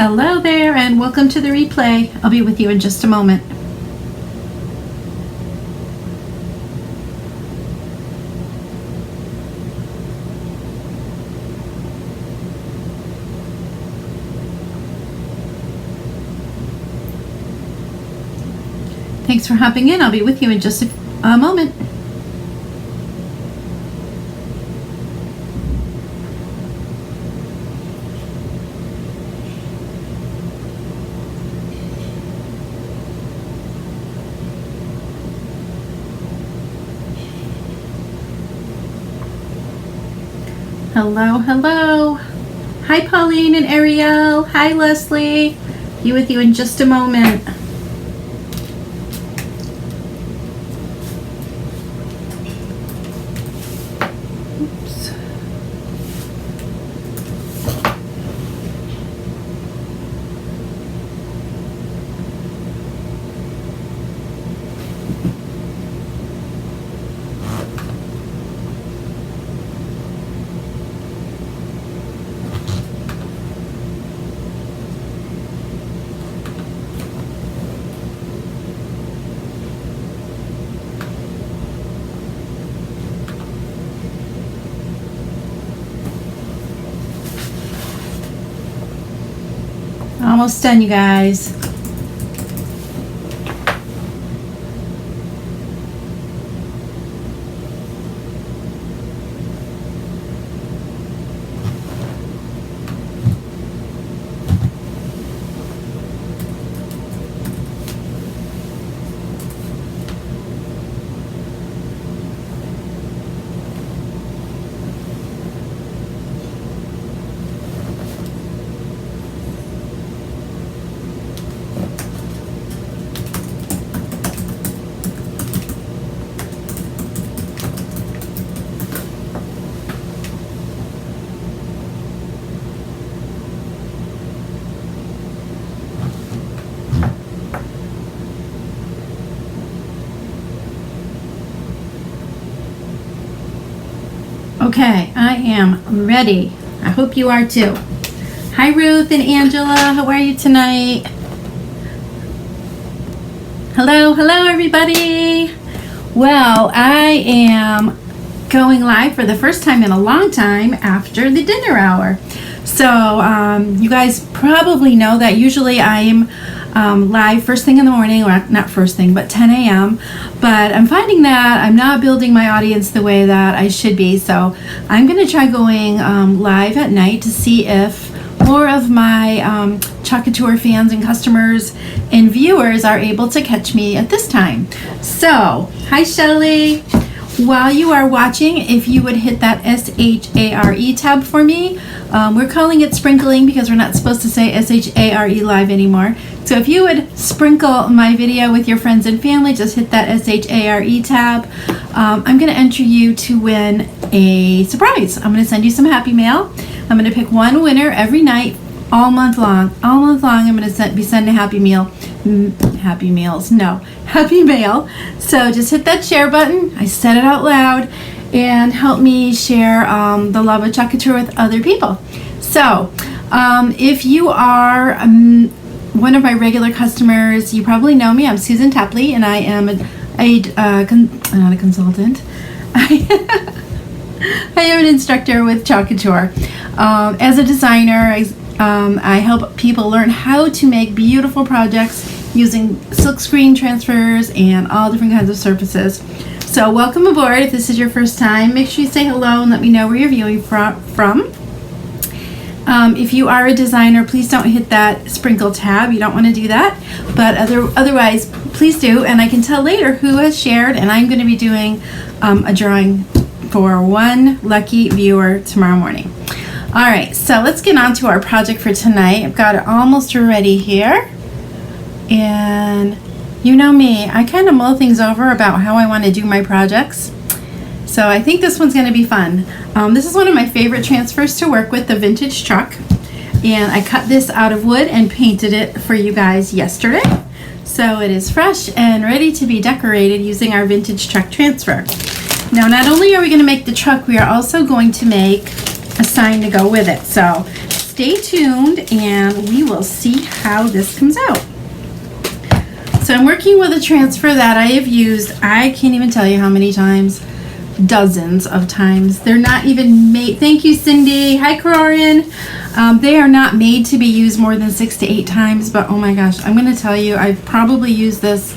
Hello there and welcome to the replay. I'll be with you in just a moment. Thanks for hopping in. I'll be with you in just a moment. Hello, hello. Hi, Pauline and Ariel. Hi, Leslie. Be with you in just a moment. Oops. Almost done, you guys. Okay, I am ready. I hope you are too. Hi, Ruth and Angela. How are you tonight? Hello, hello, everybody. Well, I am going live for the first time in a long time after the dinner hour. So, you guys probably know that usually I'm live first thing in the morning, or not first thing, but 10 a.m. But I'm finding that I'm not building my audience the way that I should be. So I'm going to try going live at night to see if more of my Chocateur fans and customers and viewers are able to catch me at this time. So, hi Shelly. While you are watching, if you would hit that SHARE tab for me. We're calling it sprinkling because we're not supposed to say SHARE live anymore. So if you would sprinkle my video with your friends and family, just hit that SHARE tab. I'm going to enter you to win a surprise. I'm going to send you some happy mail. I'm going to pick one winner every night, all month long. All month long, I'm going to be sending a happy mail. Happy mail. So just hit that share button. I said it out loud. And help me share the love of Chocateur with other people. So, if you are one of my regular customers, you probably know me. I'm Susan Tapley, and I am not a consultant. I am an instructor with Chocateur. As a designer, I help people learn how to make beautiful projects using silk screen transfers and all different kinds of surfaces. So welcome aboard. If this is your first time, make sure you say hello and let me know where you're viewing from. If you are a designer, please don't hit that sprinkle tab. You don't want to do that. But otherwise, please do. And I can tell later who has shared. And I'm going to be doing a drawing for one lucky viewer tomorrow morning. All right, so let's get on to our project for tonight. I've got it almost ready here. And you know me, I kind of mull things over about how I want to do my projects. So I think this one's going to be fun. This is one of my favorite transfers to work with, the vintage truck. And I cut this out of wood and painted it for you guys yesterday. So it is fresh and ready to be decorated using our vintage truck transfer. Now, not only are we going to make the truck, we are also going to make a sign to go with it. So stay tuned and we will see how this comes out. So I'm working with a transfer that I have used, I can't even tell you how many times, dozens of times. They're not even made, thank you Cindy, hi Corian. They are not made to be used more than 6 to 8 times, but oh my gosh, I'm going to tell you, I've probably used this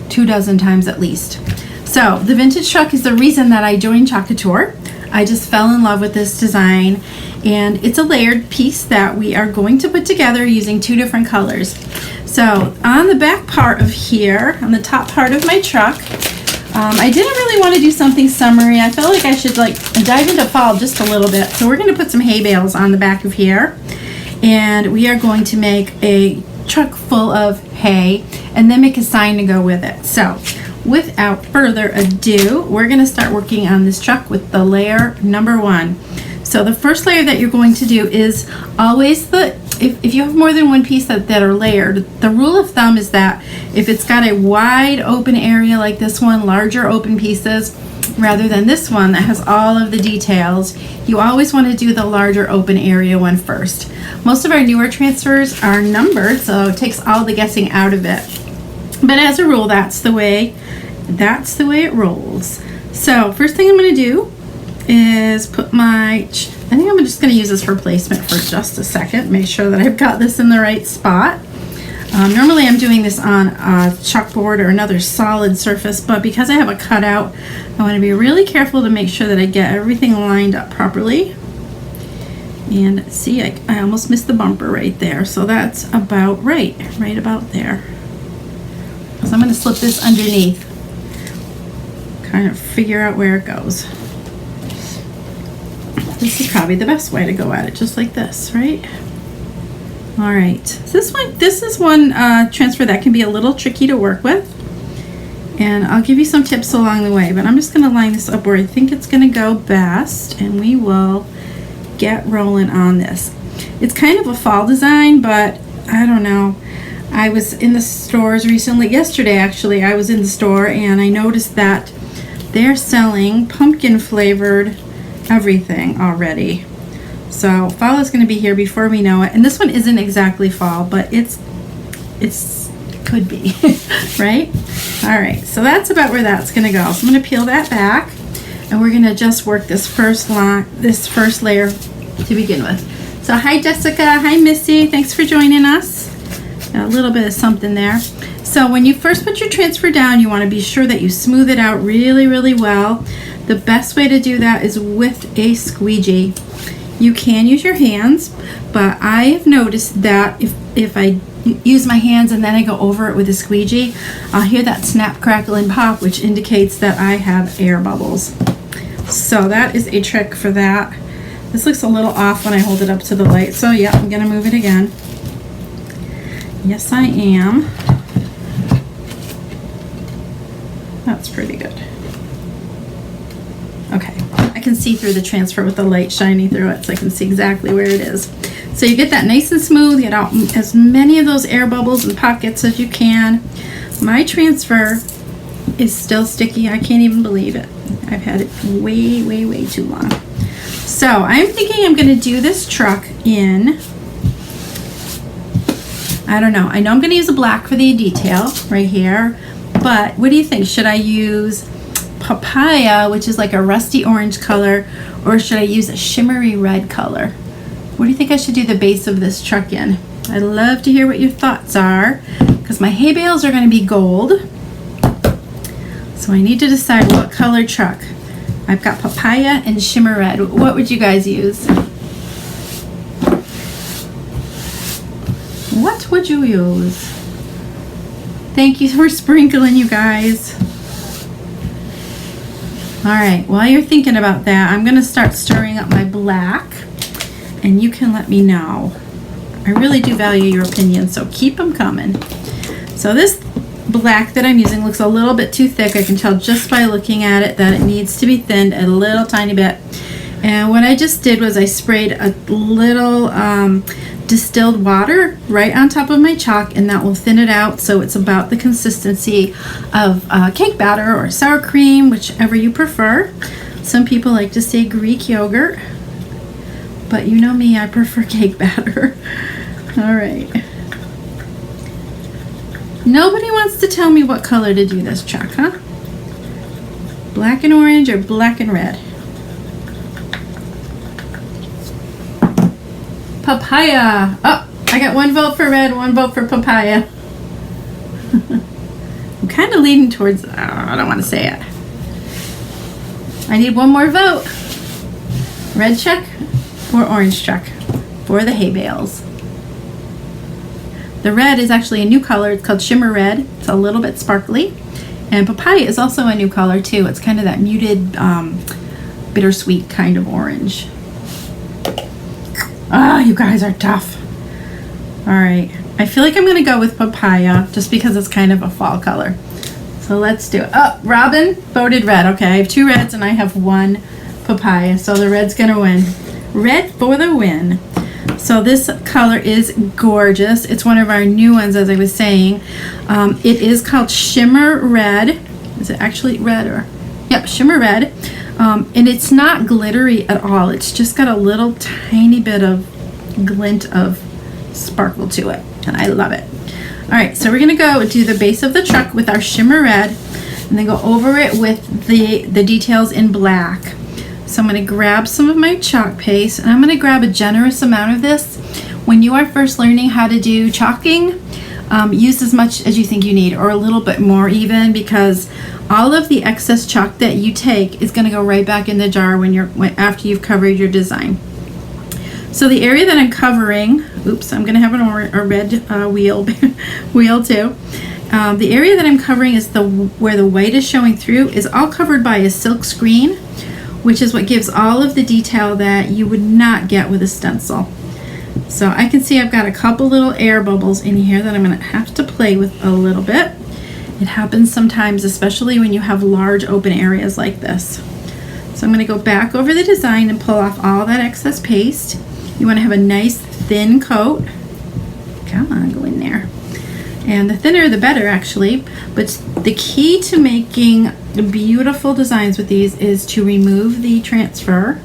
24 times at least. So the vintage truck is the reason that I joined Chockator. I just fell in love with this design, and it's a layered piece that we are going to put together using 2 different colors. So on the back part of here, on the top part of my truck, I didn't really want to do something summery. I felt like I should like dive into fall just a little bit. So we're going to put some hay bales on the back of here, and we are going to make a truck full of hay and then make a sign to go with it. So without further ado, we're going to start working on this truck with the layer number 1. So the first layer that you're going to do is always if you have more than one piece that are layered, the rule of thumb is that if it's got a wide open area like this one, larger open pieces, rather than this one that has all of the details, you always want to do the larger open area one first. Most of our newer transfers are numbered, so it takes all the guessing out of it. But as a rule, that's the way it rolls. So first thing I'm going to do is put my, I think I'm just going to use this for placement for just a second, make sure that I've got this in the right spot. Normally I'm doing this on a chalkboard or another solid surface, but because I have a cutout, I want to be really careful to make sure that I get everything lined up properly. And see, I almost missed the bumper right there, so that's about right about there. So I'm going to slip this underneath, kind of figure out where it goes. This is probably the best way to go at it, just like this, right? All right, this is one transfer that can be a little tricky to work with, and I'll give you some tips along the way, but I'm just going to line this up where I think it's going to go best, and we will get rolling on this. It's kind of a fall design, but I don't know. I was in the stores recently, yesterday actually, I was in the store and I noticed that they're selling pumpkin flavored everything already. So fall is going to be here before we know it, and this one isn't exactly fall, but it's could be right. All right, so that's about where that's going to go. So I'm going to peel that back, and we're going to just work this first layer to begin with. So hi Jessica, hi Missy, thanks for joining us. Got a little bit of something there. So when you first put your transfer down, you want to be sure that you smooth it out really well. The best way to do that is with a squeegee. You can use your hands, but I have noticed that if I use my hands and then I go over it with a squeegee, I'll hear that snap, crackle, and pop, which indicates that I have air bubbles. So that is a trick for that. This looks a little off when I hold it up to the light, so yeah, I'm gonna move it again. Yes, I am. That's pretty good. Okay, I can see through the transfer with the light shining through it, so I can see exactly where it is. So you get that nice and smooth, get out as many of those air bubbles and pockets as you can. My transfer is still sticky. I can't even believe it. I've had it way too long. So I'm thinking I'm going to do this truck in, I don't know. I know I'm going to use a black for the detail right here, but what do you think? Should I use papaya, which is like a rusty orange color, or should I use a shimmery red color? What do you think I should do the base of this truck in? I'd love to hear what your thoughts are, because my hay bales are going to be gold. So I need to decide what color truck. I've got papaya and shimmer red. What would you guys use? What would you use? Thank you for sprinkling, you guys. All right, while you're thinking about that, I'm going to start stirring up my black, and you can let me know. I really do value your opinion, so keep them coming. So this black that I'm using looks a little bit too thick. I can tell just by looking at it that it needs to be thinned a little tiny bit. And what I just did was I sprayed a little distilled water right on top of my chalk, and that will thin it out so it's about the consistency of cake batter or sour cream, whichever you prefer. Some people like to say Greek yogurt, But you know me, I prefer cake batter. All right. Nobody wants to tell me what color to do this chalk, huh? Black and orange or black and red? Papaya. Oh, I got one vote for red, one vote for papaya. I'm kind of leaning towards, I don't want to say it. I need one more vote. Red check or orange check for the hay bales. The red is actually a new color. It's called Shimmer Red. It's a little bit sparkly. And papaya is also a new color too. It's kind of that muted, bittersweet kind of orange. Ah, you guys are tough. All right. I feel like I'm going to go with papaya just because it's kind of a fall color. So let's do it. Oh, Robin voted red. Okay, I have 2 reds and I have 1 papaya. So the red's going to win. Red for the win. So this color is gorgeous. It's one of our new ones, as I was saying. It is called Shimmer Red. Is it actually red or? Yep, Shimmer Red. And it's not glittery at all. It's just got a little tiny bit of glint of sparkle to it. And I love it. All right, so we're going to go do the base of the truck with our Shimmer Red. And then go over it with the details in black. So I'm going to grab some of my chalk paste, and I'm going to grab a generous amount of this. When you are first learning how to do chalking, use as much as you think you need, or a little bit more even, because all of the excess chalk that you take is going to go right back in the jar after you've covered your design. So the area that I'm covering, oops, I'm going to have a red wheel too. The area that I'm covering is where the white is showing through is all covered by a silk screen, which is what gives all of the detail that you would not get with a stencil. So I can see I've got a couple little air bubbles in here that I'm going to have to play with a little bit. It happens sometimes, especially when you have large open areas like this. So I'm going to go back over the design and pull off all that excess paste. You want to have a nice thin coat. Come on, go in there. And the thinner the better, actually. But the key to making beautiful designs with these is to remove the transfer.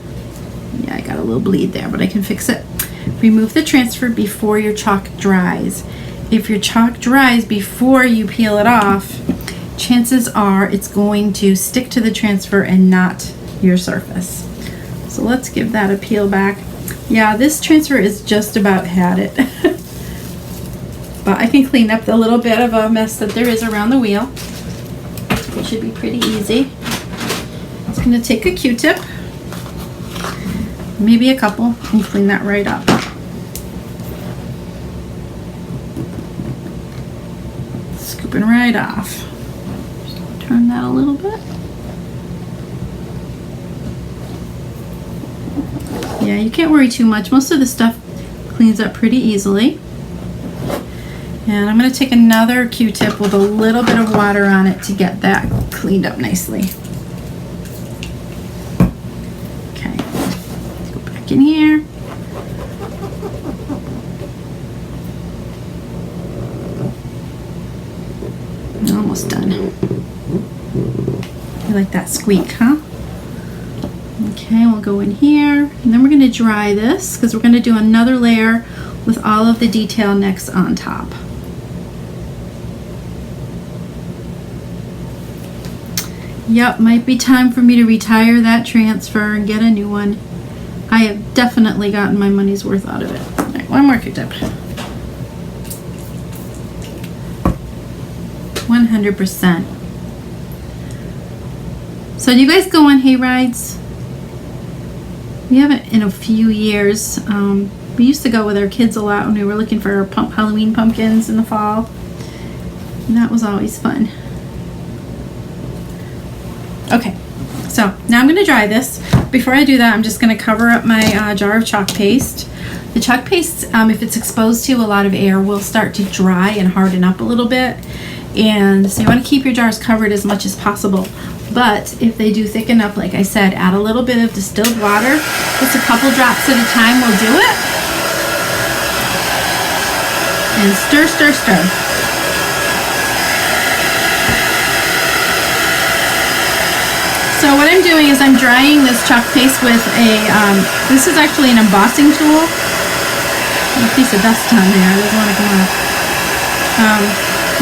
Yeah, I got a little bleed there, but I can fix it. Remove the transfer before your chalk dries. If your chalk dries before you peel it off, chances are it's going to stick to the transfer and not your surface. So let's give that a peel back. Yeah, this transfer is just about had it. But I can clean up the little bit of a mess that there is around the wheel. It should be pretty easy. I'm just going to take a Q-tip, maybe a couple, and clean that right up. Scooping right off. Just turn that a little bit. Yeah, you can't worry too much. Most of the stuff cleans up pretty easily. And I'm going to take another Q-tip with a little bit of water on it to get that cleaned up nicely. Okay, let's go back in here. Almost done. You like that squeak, huh? Okay, we'll go in here, and then we're going to dry this because we're going to do another layer with all of the detail next on top. Yep, might be time for me to retire that transfer and get a new one. I have definitely gotten my money's worth out of it. All right, one more Q-tip. 100%. So do you guys go on hay rides? We haven't in a few years. We used to go with our kids a lot when we were looking for our Halloween pumpkins in the fall. And that was always fun. Okay, so now I'm going to dry this. Before I do that, I'm just going to cover up my jar of chalk paste. The chalk paste, if it's exposed to a lot of air, will start to dry and harden up a little bit. And so you want to keep your jars covered as much as possible. But if they do thicken up, like I said, add a little bit of distilled water. Just a couple drops at a time will do it. And stir, stir, stir. So what I'm doing is I'm drying this chalk paste with a, this is actually an embossing tool. A piece of dust on there, it doesn't want to come off.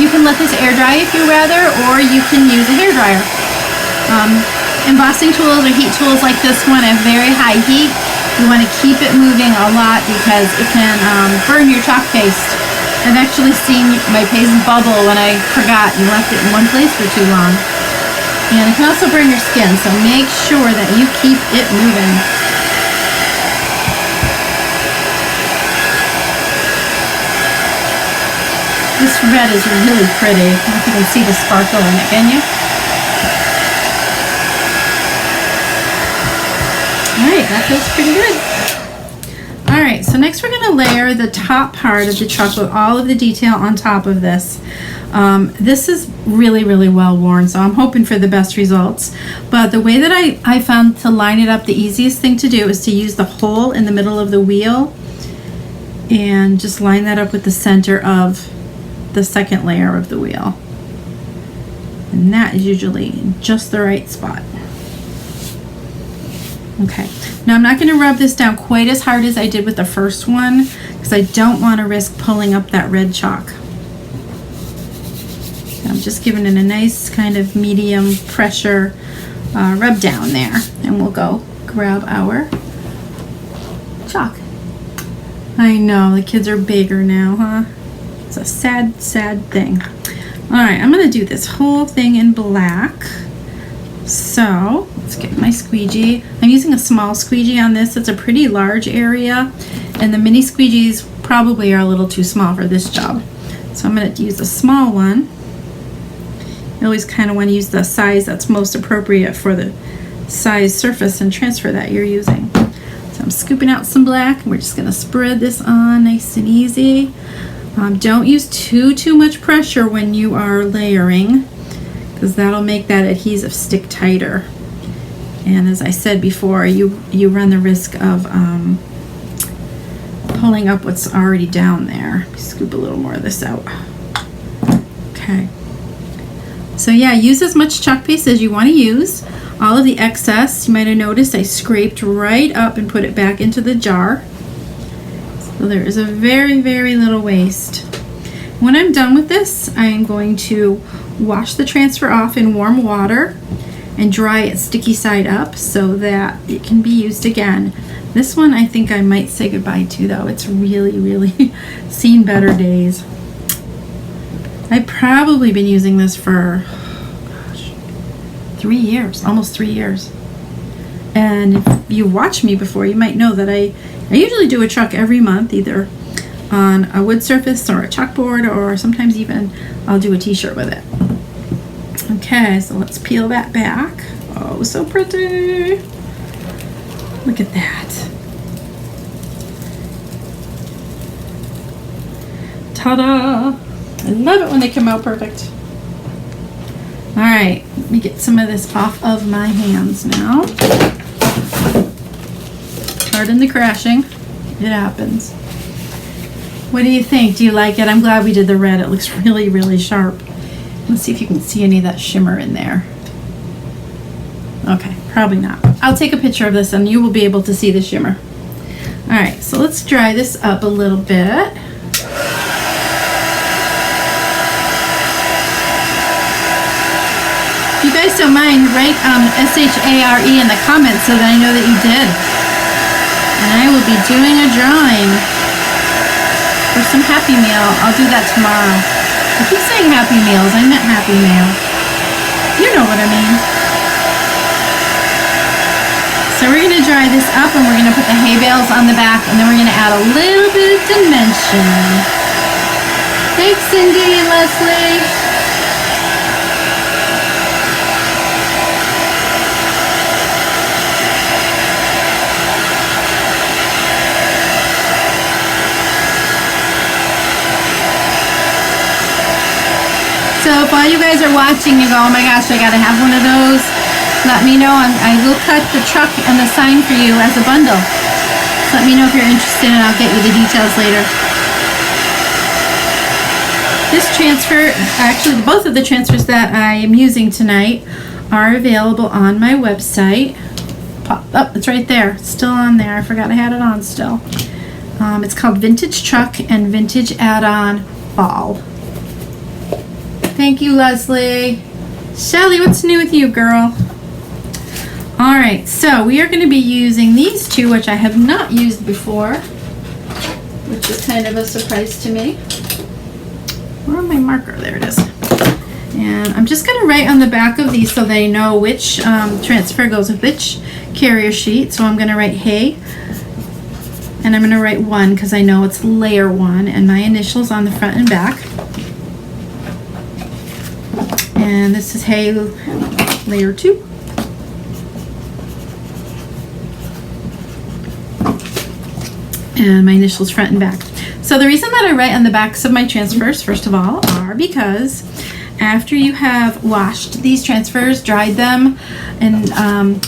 You can let this air dry if you rather, or you can use a hair dryer. Embossing tools or heat tools like this one at very high heat, you want to keep it moving a lot because it can burn your chalk paste. I've actually seen my paste bubble when I forgot and left it in one place for too long. And it can also burn your skin, so make sure that you keep it moving. This red is really pretty. I don't know if you can see the sparkle in it, can you? Alright, that feels pretty good. Alright, so next we're going to layer the top part of the chalk with all of the detail on top of this. This is really, really well worn, so I'm hoping for the best results. But the way that I found to line it up, the easiest thing to do is to use the hole in the middle of the wheel and just line that up with the center of the second layer of the wheel. And that is usually just the right spot. Okay, now I'm not going to rub this down quite as hard as I did with the first one because I don't want to risk pulling up that red chalk. I'm just giving it a nice kind of medium pressure rub down there, and we'll go grab our chalk. I know, the kids are bigger now, huh? It's a sad, sad thing. Alright, I'm going to do this whole thing in black. So, let's get my squeegee. I'm using a small squeegee on this. It's a pretty large area, and the mini squeegees probably are a little too small for this job. So I'm going to use a small one. You always kind of want to use the size that's most appropriate for the size surface and transfer that you're using. So I'm scooping out some black, and we're just going to spread this on nice and easy. Don't use too much pressure when you are layering, because that'll make that adhesive stick tighter. And as I said before, you run the risk of pulling up what's already down there. Scoop a little more of this out. Okay. So yeah, use as much chalk paste as you want to use. All of the excess, you might have noticed I scraped right up and put it back into the jar. So there is a very, very little waste. When I'm done with this, I am going to wash the transfer off in warm water and dry it sticky side up so that it can be used again. This one I think I might say goodbye to, though. It's really, really seen better days. I've probably been using this for, gosh, 3 years, almost 3 years. And if you watched me before, you might know that I usually do a chalk every month, either on a wood surface or a chalkboard, or sometimes even I'll do a t-shirt with it. Okay, so let's peel that back. Oh, so pretty. Look at that. Ta-da! I love it when they come out perfect. All right, let me get some of this off of my hands now. Pardon the crashing. It happens. What do you think? Do you like it? I'm glad we did the red. It looks really, really sharp. Let's see if you can see any of that shimmer in there. Okay, probably not. I'll take a picture of this and you will be able to see the shimmer. All right, so let's dry this up a little bit. If you guys don't mind, write SHARE in the comments so that I know that you did. And I will be doing a drawing for some Happy Meal. I'll do that tomorrow. I keep saying Happy Meals. I meant Happy Mail. You know what I mean. So we're going to dry this up and we're going to put the hay bales on the back, and then we're going to add a little bit of dimension. Thanks, Cindy and Leslie. So if while you guys are watching, you go, oh my gosh, I gotta have one of those, let me know. I will cut the truck and the sign for you as a bundle. So let me know if you're interested and I'll get you the details later. This transfer, actually both of the transfers that I am using tonight are available on my website. Oh, it's right there. Still on there. I forgot I had it on still. It's called Vintage Truck and Vintage Add-on Ball. Thank you, Leslie. Shelly, what's new with you, girl? All right, so we are going to be using these two, which I have not used before, which is kind of a surprise to me. Where's my marker? There it is. And I'm just going to write on the back of these so they know which transfer goes with which carrier sheet. So I'm going to write hay, and I'm going to write 1 because I know it's layer 1, and my initials on the front and back. And this is hay layer 2. And my initials front and back. So the reason that I write on the backs of my transfers, first of all, are because after you have washed these transfers, dried them, and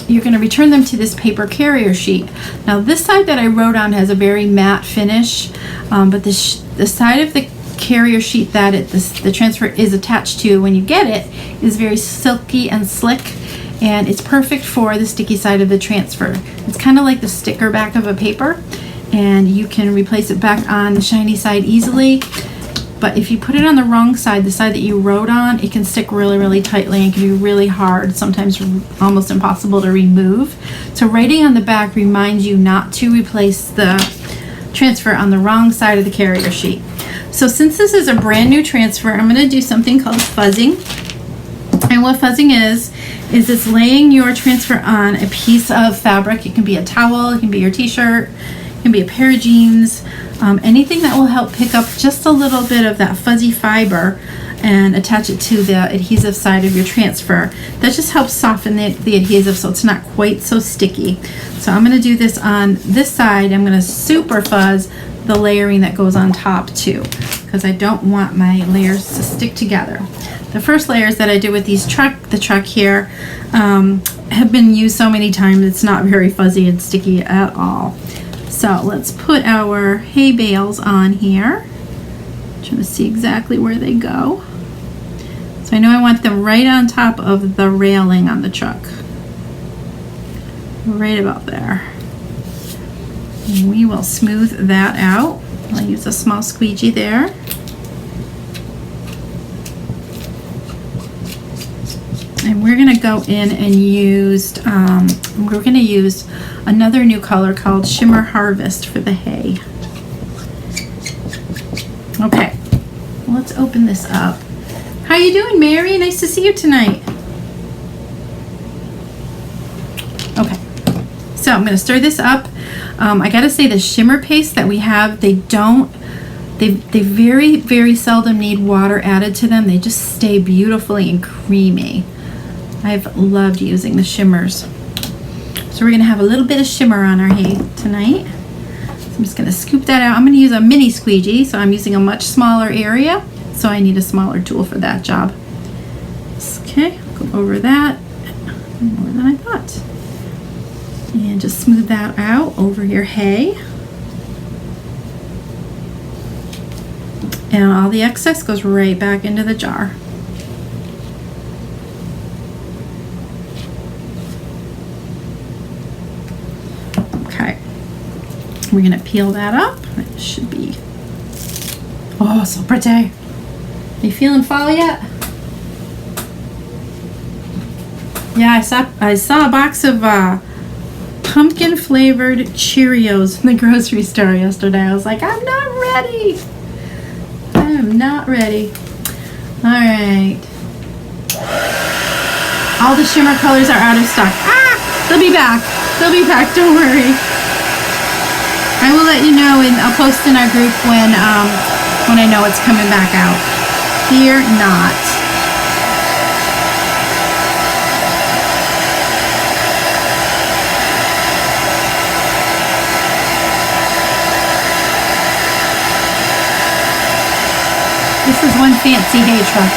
you're going to return them to this paper carrier sheet. Now this side that I wrote on has a very matte finish, but the side of the carrier sheet that the transfer is attached to when you get it is very silky and slick, and it's perfect for the sticky side of the transfer. It's kind of like the sticker back of a paper, and you can replace it back on the shiny side easily. But if you put it on the wrong side, the side that you wrote on, it can stick really, really tightly and can be really hard, sometimes almost impossible to remove. So writing on the back reminds you not to replace the transfer on the wrong side of the carrier sheet. So since this is a brand new transfer, I'm going to do something called fuzzing. And what fuzzing is it's laying your transfer on a piece of fabric. It can be a towel, it can be your t-shirt, it can be a pair of jeans, anything that will help pick up just a little bit of that fuzzy fiber and attach it to the adhesive side of your transfer. That just helps soften the adhesive so it's not quite so sticky. So I'm going to do this on this side. I'm going to super fuzz the layering that goes on top too, because I don't want my layers to stick together. The first layers that I did with these the truck here have been used so many times it's not very fuzzy and sticky at all. So let's put our hay bales on here. I'm trying to see exactly where they go. So I know I want them right on top of the railing on the truck. Right about there. And we will smooth that out. I'll use a small squeegee there. And we're going to go in and use another new color called Shimmer Harvest for the hay. Okay, let's open this up. How you doing, Mary? Nice to see you tonight. Okay, so I'm going to stir this up. I gotta say the shimmer paste that we have, they very, very seldom need water added to them. They just stay beautifully and creamy. I've loved using the shimmers. So we're gonna have a little bit of shimmer on our hay tonight. So I'm just gonna scoop that out. I'm gonna use a mini squeegee, so I'm using a much smaller area, so I need a smaller tool for that job. Okay, go over that more than I thought. And just smooth that out over your hay. And all the excess goes right back into the jar. Okay. We're going to peel that up. It should be, oh, so pretty. Are you feeling fall yet? Yeah, I saw a box of pumpkin flavored Cheerios in the grocery store yesterday. I was like, I'm not ready. I am not ready. All right. All the shimmer colors are out of stock. Ah, they'll be back. They'll be back. Don't worry. I will let you know, and I'll post in our group when I know it's coming back out. Fear not. This is one fancy hay truck.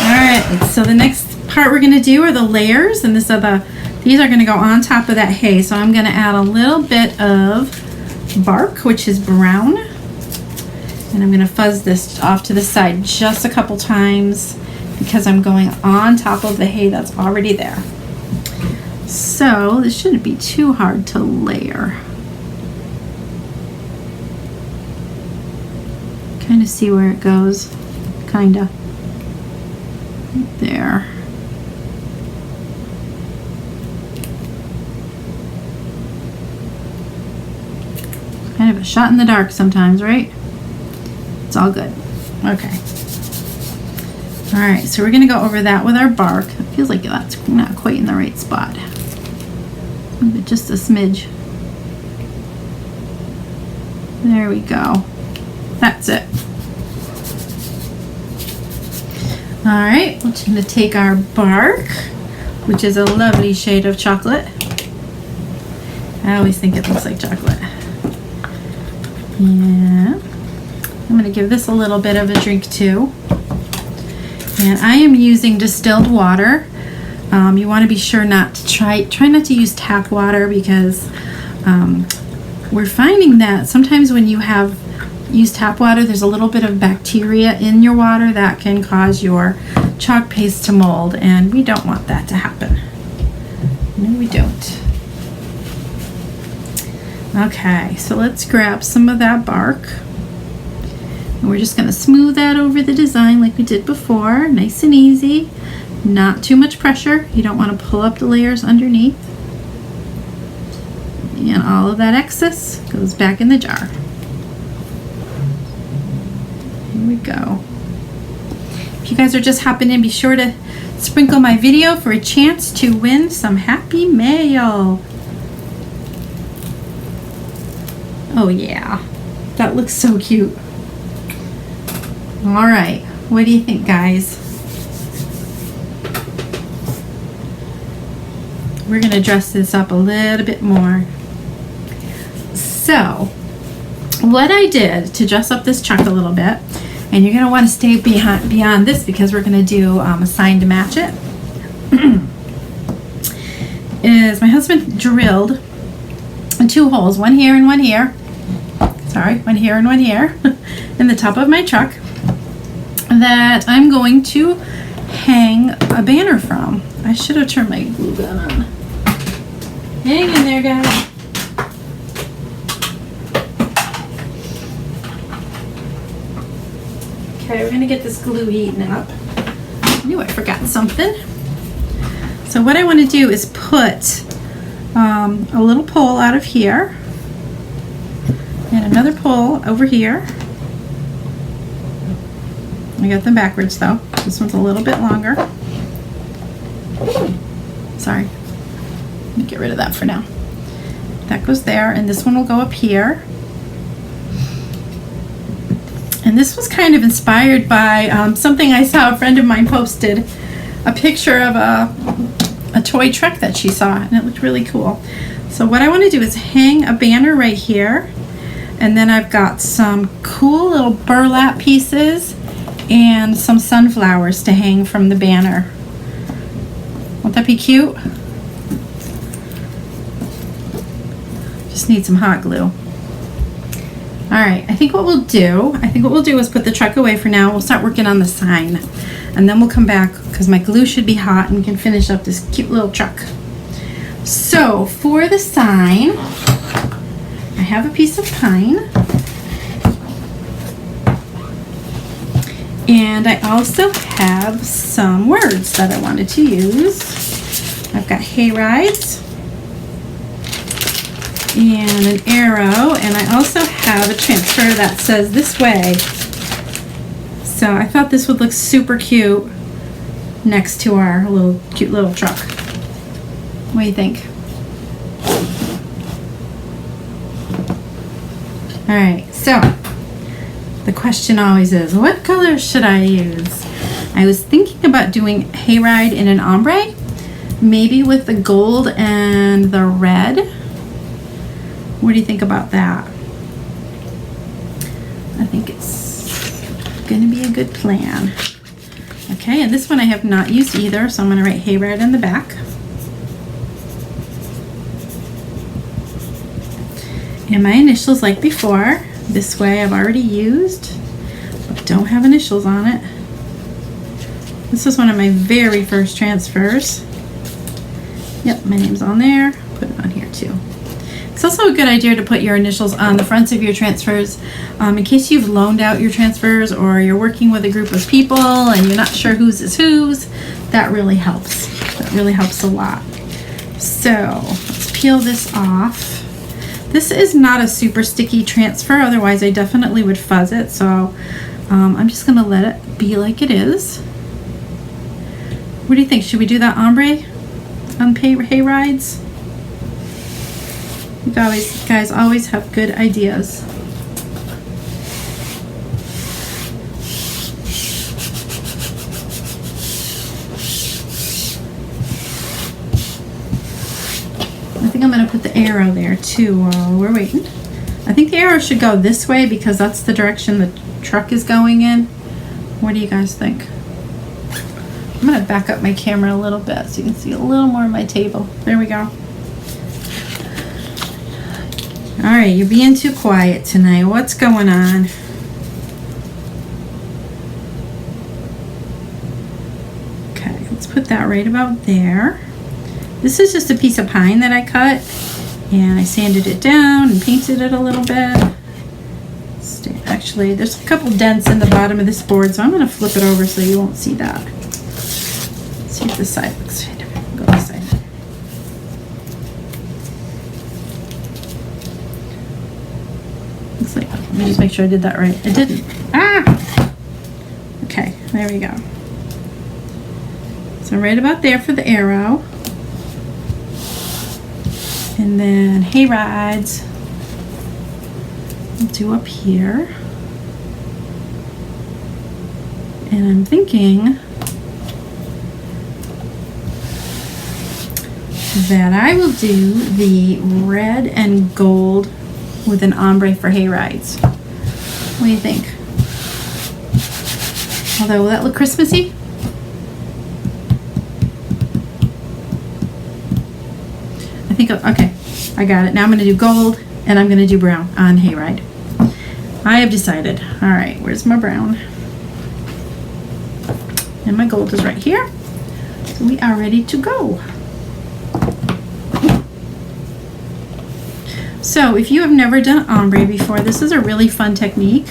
Alright, so the next part we're going to do are the layers, and these are going to go on top of that hay. So I'm going to add a little bit of bark, which is brown, and I'm going to fuzz this off to the side just a couple times because because I'm going on top of the hay that's already there. So this shouldn't be too hard to layer. Kind of see where it goes, kind of. Right there. Kind of a shot in the dark sometimes, right? It's all good. Okay. All right, so we're gonna go over that with our bark. It feels like that's not quite in the right spot. Move it just a smidge. There we go. That's it. All right, we're just gonna take our bark, which is a lovely shade of chocolate. I always think it looks like chocolate. Yeah. I'm gonna give this a little bit of a drink too. And I am using distilled water. You want to be sure not to try not to use tap water, because we're finding that sometimes when you have used tap water, there's a little bit of bacteria in your water that can cause your chalk paste to mold, and we don't want that to happen. No, we don't. Okay, so let's grab some of that bark. And we're just going to smooth that over the design like we did before, nice and easy, not too much pressure. You don't want to pull up the layers underneath. And all of that excess goes back in the jar. Here we go. If you guys are just hopping in, be sure to sprinkle my video for a chance to win some happy mail. Oh yeah, that looks so cute. All right, what do you think, guys? We're gonna dress this up a little bit more. So, what I did to dress up this chuck a little bit, and you're gonna want to stay beyond this because we're gonna do a sign to match it, is my husband drilled 2 holes, one here and one here. Sorry, one here and one here in the top of my truck that I'm going to hang a banner from. I should have turned my glue gun on. Hang in there, guys. Okay, we're gonna get this glue heating up. I knew I forgot something. So what I want to do is put a little pole out of here and another pole over here. I got them backwards though. This one's a little bit longer. Sorry. Let me get rid of that for now. That goes there, and this one will go up here. And this was kind of inspired by something I saw a friend of mine posted, a picture of a toy truck that she saw, and it looked really cool. So what I want to do is hang a banner right here, and then I've got some cool little burlap pieces and some sunflowers to hang from the banner. Won't that be cute? Just need some hot glue. Alright, I think what we'll do is put the truck away for now. We'll start working on the sign, and then we'll come back because my glue should be hot and we can finish up this cute little truck. So for the sign, I have a piece of pine, and I also have some words that I wanted to use. I've got hay rides and an arrow, and I also have a transfer that says this way. So I thought this would look super cute next to our cute little truck. What do you think? Alright, so the question always is, what color should I use? I was thinking about doing hayride in an ombre, maybe with the gold and the red. What do you think about that? I think it's going to be a good plan. Okay, and this one I have not used either, so I'm going to write hayride on the back. And my initials like before. This way I've already used, but don't have initials on it. This is one of my very first transfers. Yep, my name's on there. Put it on here too. It's also a good idea to put your initials on the fronts of your transfers in case you've loaned out your transfers or you're working with a group of people and you're not sure whose is whose. That really helps. That really helps a lot. So let's peel this off. This is not a super sticky transfer, otherwise I definitely would fuzz it. So I'm just going to let it be like it is. What do you think? Should we do that ombre on hay rides? You guys always have good ideas. I think I'm going to put the arrow there too while we're waiting. I think the arrow should go this way because that's the direction the truck is going in. What do you guys think? I'm going to back up my camera a little bit so you can see a little more of my table. There we go. Alright, you're being too quiet tonight. What's going on? Okay, let's put that right about there. This is just a piece of pine that I cut, and I sanded it down and painted it a little bit. Actually, there's a couple dents in the bottom of this board, so I'm going to flip it over so you won't see that. Let's see if this side looks good. Go this side. Looks like, let me just make sure I did that right. I didn't. Ah! Okay, there we go. So right about there for the arrow. And then hay rides. I'll do up here. And I'm thinking that I will do the red and gold with an ombre for hay rides. What do you think? Although, will that look Christmassy? I think, okay, I got it. Now I'm going to do gold and I'm going to do brown on hayride. I have decided. All right, where's my brown? And my gold is right here. So we are ready to go. So if you have never done ombre before, this is a really fun technique.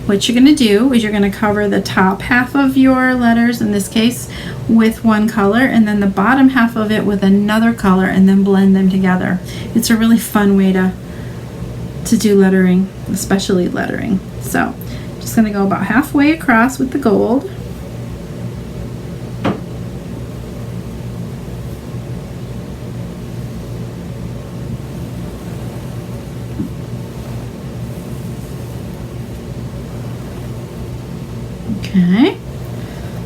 What you're going to do is you're going to cover the top half of your letters, in this case, with one color, and then the bottom half of it with another color, and then blend them together. It's a really fun way to do lettering, especially lettering. So just going to go about halfway across with the gold. Okay,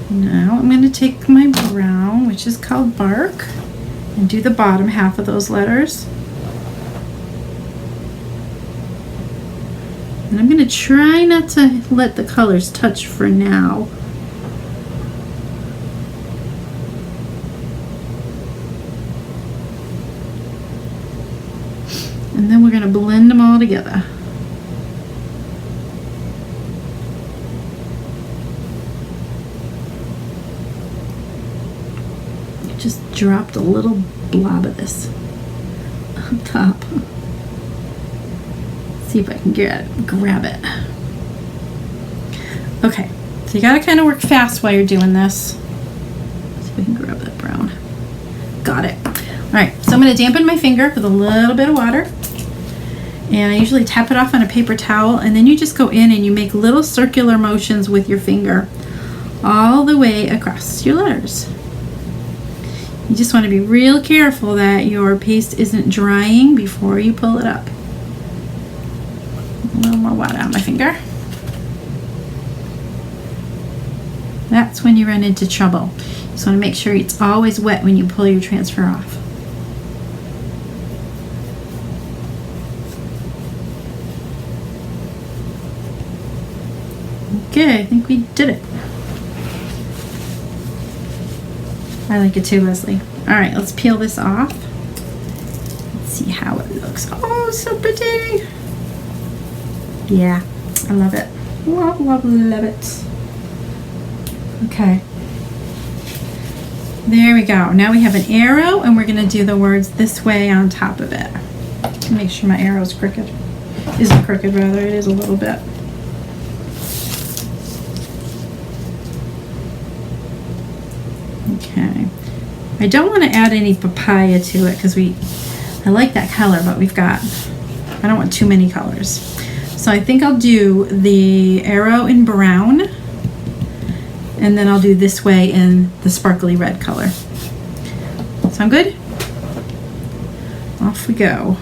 now I'm going to take my brown, which is called bark, and do the bottom half of those letters. And I'm going to try not to let the colors touch for now. And then we're going to blend them all together. Just dropped a little blob of this on top. See if I can grab it. Okay, so you gotta kind of work fast while you're doing this. Let's see if I can grab that brown. Got it. All right, so I'm gonna dampen my finger with a little bit of water. And I usually tap it off on a paper towel, and then you just go in and you make little circular motions with your finger all the way across your letters. You just want to be real careful that your paste isn't drying before you pull it up. A little more water on my finger. That's when you run into trouble. You just want to make sure it's always wet when you pull your transfer off. Okay, I think we did it. I like it too, Leslie. All right, let's peel this off. Let's see how it looks. Oh, so pretty. Yeah, I love it. Love, love, love it. Okay, There we go. Now we have an arrow, and we're going to do the words this way on top of it. Make sure my arrow's crooked. Isn't crooked, rather. It is a little bit. Okay. I don't want to add any papaya to it because I like that color, but I don't want too many colors. So I think I'll do the arrow in brown, and then I'll do this way in the sparkly red color. Sound good? Off we go.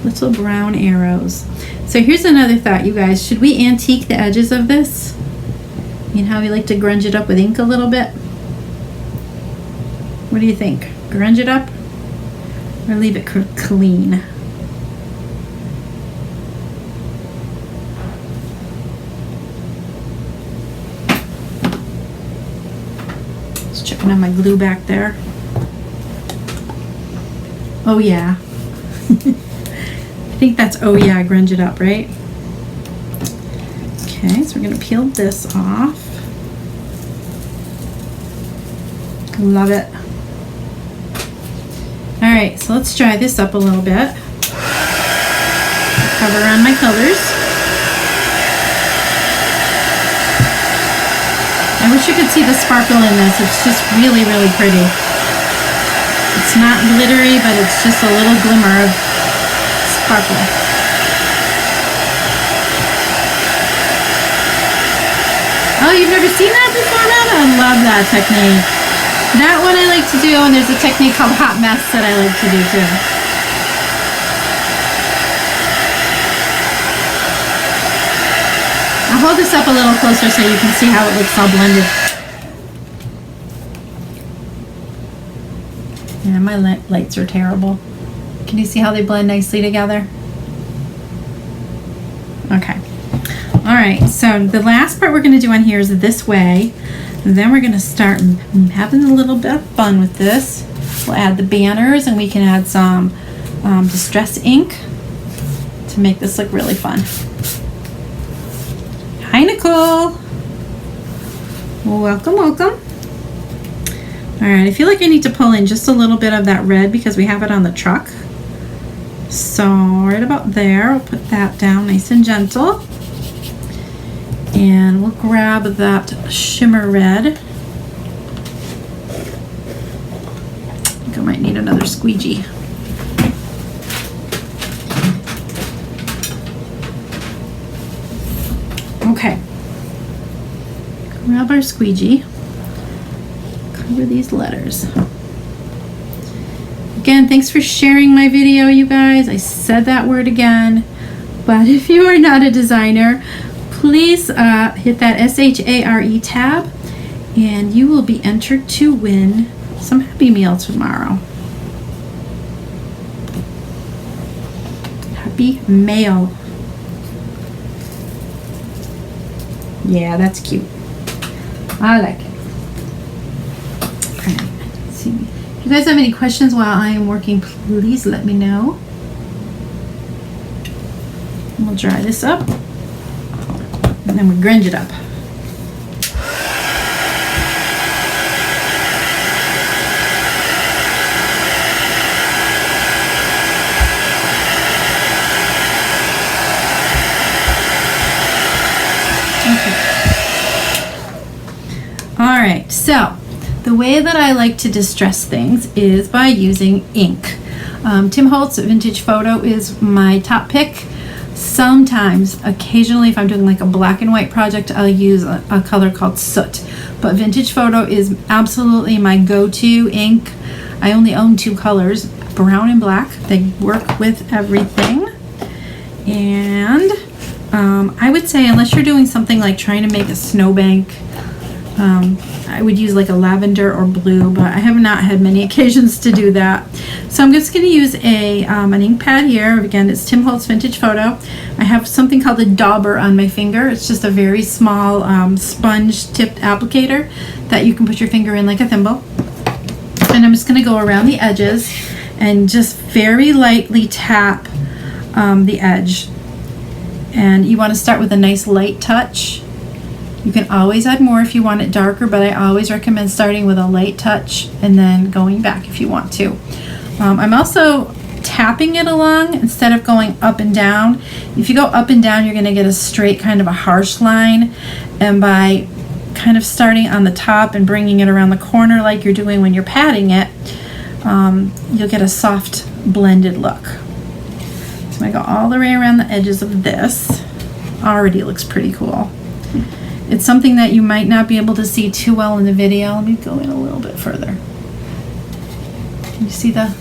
Little brown arrows. So here's another thought, you guys. Should we antique the edges of this? You know how we like to grunge it up with ink a little bit? What do you think? Grunge it up or leave it clean? Just checking on my glue back there. Oh yeah. I think that's oh yeah, grunge it up, right? Okay, so we're gonna peel this off. Love it. All right, so let's dry this up a little bit. Cover on my colors. I wish you could see the sparkle in this. It's just really, really pretty. It's not glittery, but it's just a little glimmer of sparkle. Oh, you've never seen that before, Mom? I love that technique. That one I like to do, and there's a technique called hot mess that I like to do too. I'll hold this up a little closer so you can see how it looks all blended. Yeah, my lights are terrible. Can you see how they blend nicely together? Okay. All right, so the last part we're going to do on here is this way. And then we're going to start having a little bit of fun with this. We'll add the banners, and we can add some distress ink to make this look really fun. Hi, Nicole. Welcome, welcome. All right, I feel like I need to pull in just a little bit of that red because we have it on the truck. So right about there, we'll put that down nice and gentle. And we'll grab that Shimmer Red. I think I might need another squeegee. Okay. Grab our squeegee. Cover these letters. Again, thanks for sharing my video, you guys. I said that word again. But if you are not a designer, please hit that SHARE tab, and you will be entered to win some Happy Meal tomorrow. Happy Mail. Yeah, that's cute. I like it. Okay, let's see. If you guys have any questions while I am working, please let me know. And we'll dry this up. And then we grunge it up. Okay. All right, so the way that I like to distress things is by using ink. Tim Holtz Vintage Photo is my top pick. Sometimes, occasionally, if I'm doing like a black and white project, I'll use a color called Soot. But Vintage Photo is absolutely my go-to ink. I only own two colors, brown and black. They work with everything. And I would say, unless you're doing something like trying to make a snowbank, I would use like a lavender or blue, but I have not had many occasions to do that. So I'm just going to use an ink pad here. Again, it's Tim Holtz Vintage Photo. I have something called a dauber on my finger. It's just a very small sponge-tipped applicator that you can put your finger in like a thimble. And I'm just going to go around the edges and just very lightly tap the edge. And you want to start with a nice light touch. You can always add more if you want it darker, but I always recommend starting with a light touch and then going back if you want to. I'm also tapping it along instead of going up and down. If you go up and down, you're going to get a straight kind of a harsh line, and by kind of starting on the top and bringing it around the corner like you're doing when you're patting it, you'll get a soft blended look. So I go all the way around the edges of this. Already looks pretty cool. It's something that you might not be able to see too well in the video. Let me go in a little bit further. You see the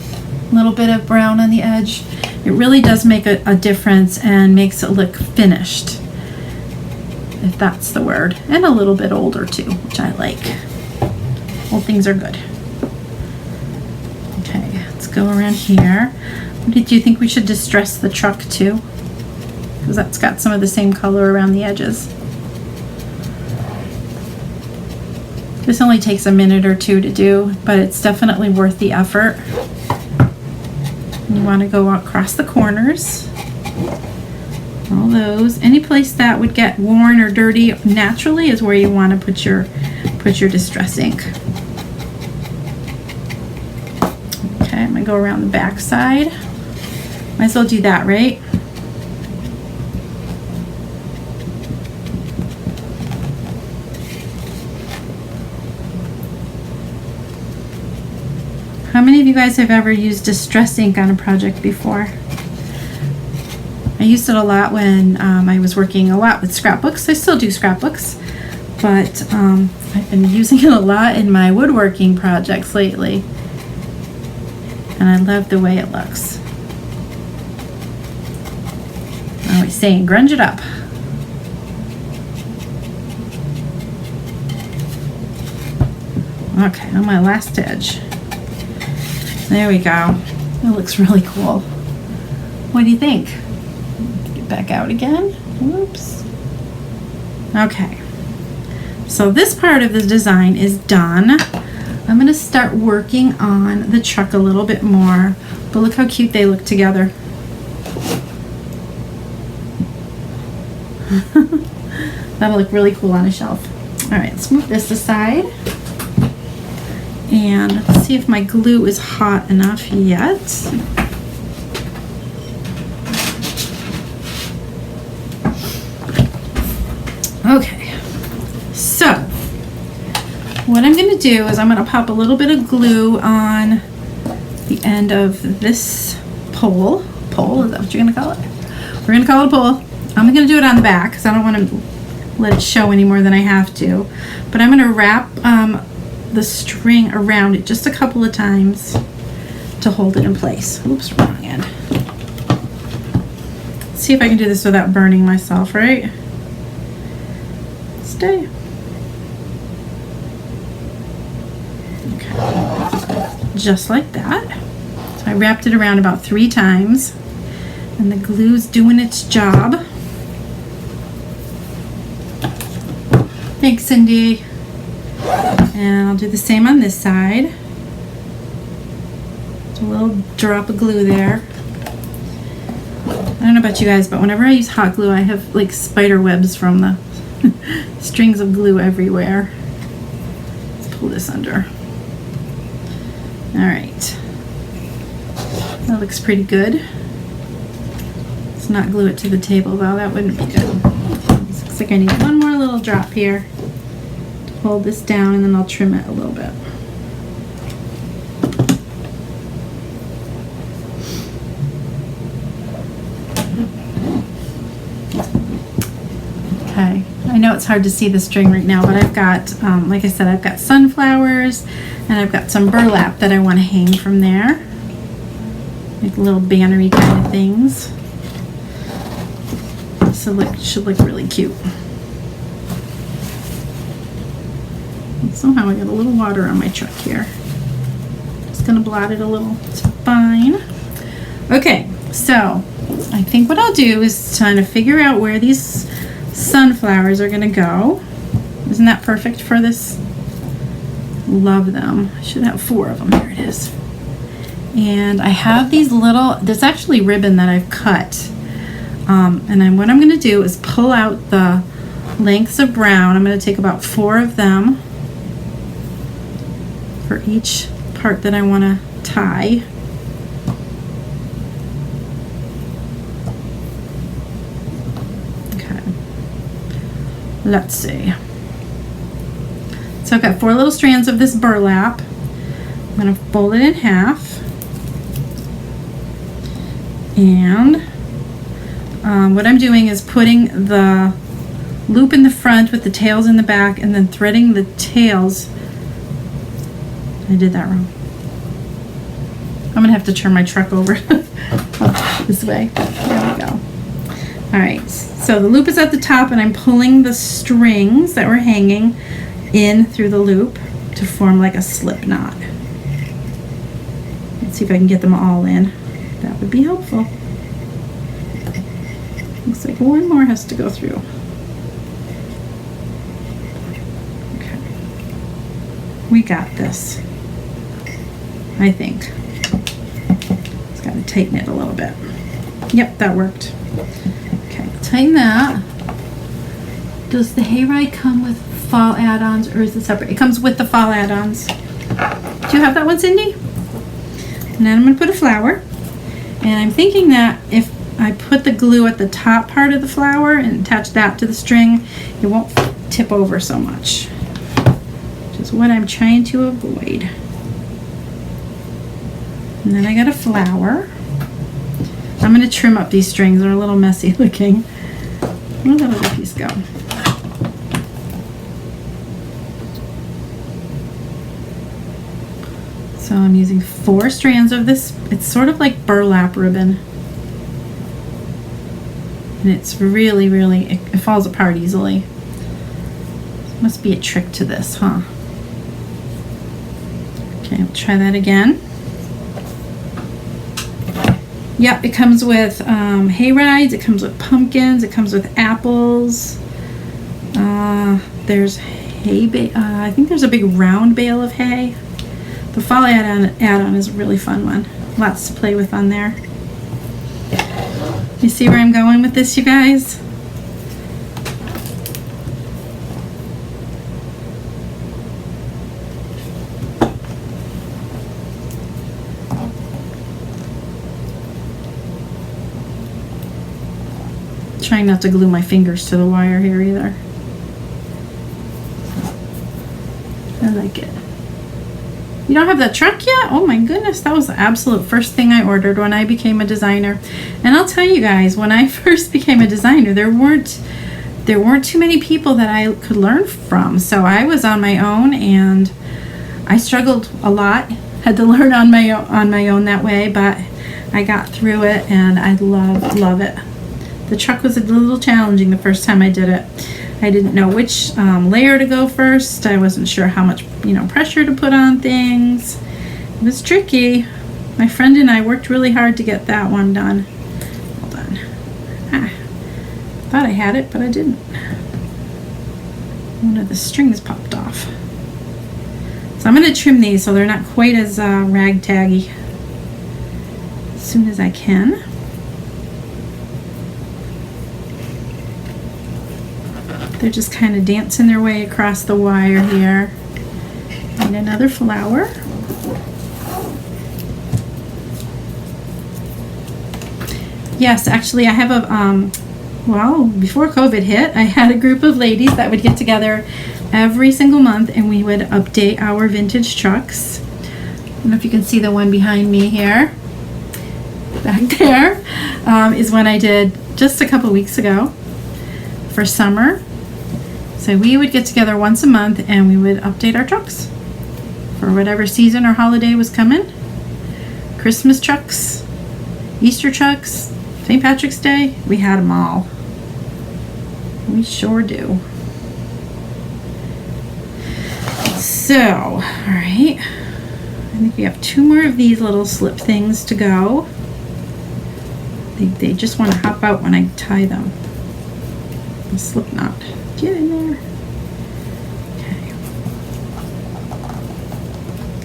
little bit of brown on the edge? It really does make a difference and makes it look finished, if that's the word, and a little bit older too, which I like. Old things are good. Okay, let's go around here. Did you think we should distress the truck too? Because that's got some of the same color around the edges. This only takes a minute or two to do, but it's definitely worth the effort. You want to go across the corners. All those. Any place that would get worn or dirty naturally is where you want to put your distress ink. Okay, I'm going to go around the back side. Might as well do that, right? How many of you guys have ever used distress ink on a project before? I used it a lot when I was working a lot with scrapbooks. I still do scrapbooks, but I've been using it a lot in my woodworking projects lately, and I love the way it looks. I'm always saying, grunge it up. Okay, on my last edge. There we go. It looks really cool. What do you think? Get back out again. Whoops. Okay. So this part of the design is done. I'm going to start working on the truck a little bit more. But look how cute they look together. That'll look really cool on a shelf. All right, let's move this aside. And let's see if my glue is hot enough yet. Okay, so what I'm going to do is I'm going to pop a little bit of glue on the end of this pole. Pole, is that what you're going to call it? We're going to call it a pole. I'm going to do it on the back because I don't want to let it show any more than I have to. But I'm going to wrap the string around it just a couple of times to hold it in place. Oops, wrong end. Let's see if I can do this without burning myself, right? Stay. Okay. Just like that. So I wrapped it around about 3 times, and the glue's doing its job. Thanks, Cindy. And I'll do the same on this side. Just a little drop of glue there. I don't know about you guys, but whenever I use hot glue, I have like spider webs from the strings of glue everywhere. Let's pull this under. All right. That looks pretty good. Let's not glue it to the table though, that wouldn't be good. This looks like I need one more little drop here. Hold this down and then I'll trim it a little bit. Okay, I know it's hard to see the string right now, but I've got, like I said, I've got sunflowers and I've got some burlap that I want to hang from there. Like little bannery kind of things. So it should look really cute. Somehow I got a little water on my truck here. Just gonna blot it a little. It's fine. Okay, so I think what I'll do is trying to figure out where these sunflowers are gonna go. Isn't that perfect for this? Love them. I should have 4 of them. Here it is. And I have these little, there's actually ribbon that I've cut. And then what I'm gonna do is pull out the lengths of brown. I'm going to take about 4 of them for each part that I want to tie. Okay. Let's see. So I've got 4 little strands of this burlap. I'm going to fold it in half. And what I'm doing is putting the loop in the front with the tails in the back and then threading the tails. I did that wrong. I'm going to have to turn my truck over this way. There we go. Alright, so the loop is at the top and I'm pulling the strings that were hanging in through the loop to form like a slip knot. Let's see if I can get them all in. That would be helpful. Looks like one more has to go through. Okay. We got this. I think. Just got to tighten it a little bit. Yep, that worked. Okay, tighten that. Does the hayride come with fall add-ons or is it separate? It comes with the fall add-ons. Do you have that one, Cindy? And then I'm going to put a flower. And I'm thinking that if I put the glue at the top part of the flower and attach that to the string, it won't tip over so much. Which is what I'm trying to avoid. And then I got a flower. I'm going to trim up these strings. They're a little messy looking. Where'd that other piece go? So I'm using 4 strands of this. It's sort of like burlap ribbon. And it's really, it falls apart easily. Must be a trick to this, huh? Okay, I'll try that again. Yep, it comes with hay rides, it comes with pumpkins, it comes with apples. There's hay, I think there's a big round bale of hay. The fall add-on is a really fun one. Lots to play with on there. You see where I'm going with this, you guys? Trying not to glue my fingers to the wire here either. I like it. You don't have that truck yet? Oh my goodness, that was the absolute first thing I ordered when I became a designer. And I'll tell you guys, when I first became a designer, there weren't too many people that I could learn from. So I was on my own and I struggled a lot. Had to learn on my own that way, but I got through it and I love it. The truck was a little challenging the first time I did it. I didn't know which layer to go first. I wasn't sure how much, pressure to put on things. It was tricky. My friend and I worked really hard to get that one done. Hold on. Thought I had it, but I didn't. One of the strings popped off. So I'm going to trim these so they're not quite as ragtaggy as soon as I can. They're just kind of dancing their way across the wire here. And another flower. Yes, actually I have a, before COVID hit, I had a group of ladies that would get together every single month and we would update our vintage trucks. I don't know if you can see the one behind me here. Back there is one I did just a couple weeks ago for summer. So we would get together once a month and we would update our trucks for whatever season or holiday was coming. Christmas trucks, Easter trucks, St. Patrick's Day, we had them all. We sure do. So, all right. I think we have 2 more of these little slip things to go. They just want to hop out when I tie them. The slip knot. Get in there. Okay.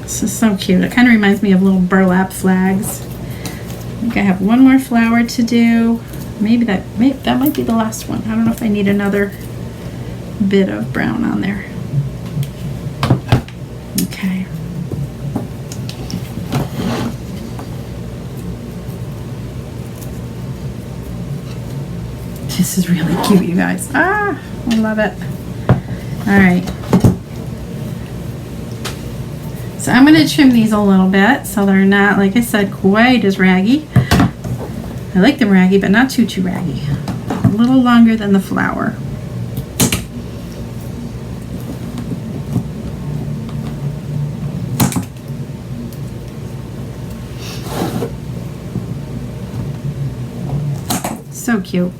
This is so cute. It kind of reminds me of little burlap flags. I think I have one more flower to do. Maybe that might be the last one. I don't know if I need another bit of brown on there. Okay. This is really cute, you guys. Ah, I love it. All right. So I'm going to trim these a little bit so they're not, like I said, quite as raggy. I like them raggy, but not too raggy. A little longer than the flower. So cute.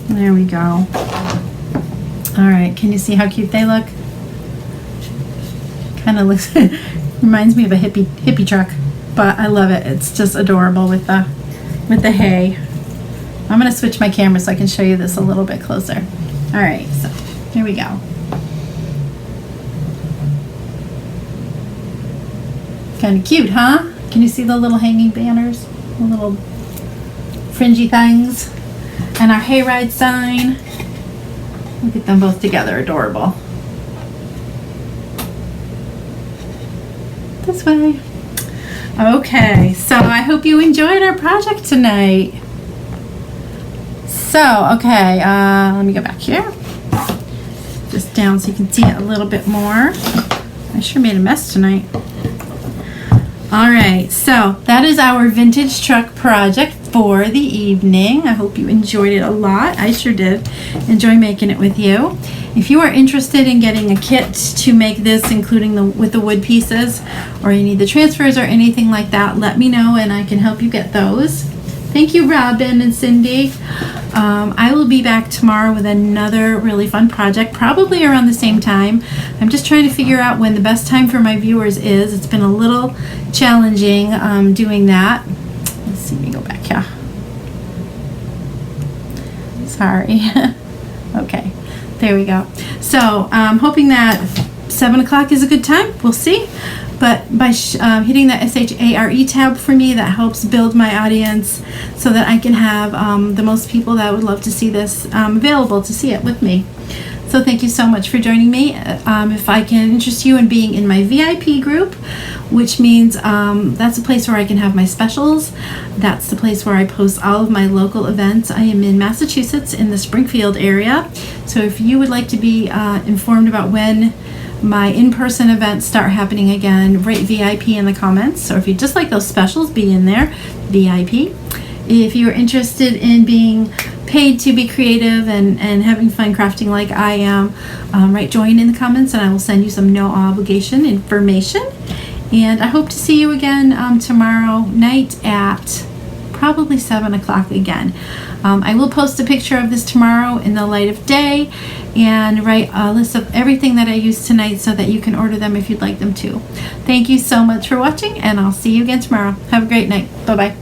There we go. All right, can you see how cute they look? Kind of looks, reminds me of a hippie truck, but I love it. It's just adorable with the hay. I'm gonna switch my camera so I can show you this a little bit closer. All right, so here we go. Kind of cute, huh? Can you see the little hanging banners? The little fringy things. And our hayride sign. Look at them both together, adorable. This way. Okay, so I hope you enjoyed our project tonight. So, okay, let me go back here. Just down so you can see it a little bit more. I sure made a mess tonight. All right, so that is our vintage truck project for the evening. I hope you enjoyed it a lot. I sure did enjoy making it with you. If you are interested in getting a kit to make this, including with the wood pieces, or you need the transfers or anything like that, let me know and I can help you get those. Thank you, Robin and Cindy. I will be back tomorrow with another really fun project, probably around the same time. I'm just trying to figure out when the best time for my viewers is. It's been a little challenging doing that. Let's see, let me go back here. Sorry. Okay, there we go. So I'm hoping that 7 o'clock is a good time. We'll see. But by hitting the SHARE tab for me, that helps build my audience so that I can have the most people that would love to see this available to see it with me. So thank you so much for joining me. If I can interest you in being in my VIP group, which means that's a place where I can have my specials. That's the place where I post all of my local events. I am in Massachusetts in the Springfield area. So if you would like to be informed about when my in-person events start happening again, write VIP in the comments. So if you just like those specials, be in there, VIP. If you're interested in being paid to be creative and having fun crafting like I am, write join in the comments and I will send you some no obligation information. And I hope to see you again tomorrow night at probably 7 o'clock again. I will post a picture of this tomorrow in the light of day and write a list of everything that I used tonight so that you can order them if you'd like them to. Thank you so much for watching and I'll see you again tomorrow. Have a great night. Bye-bye.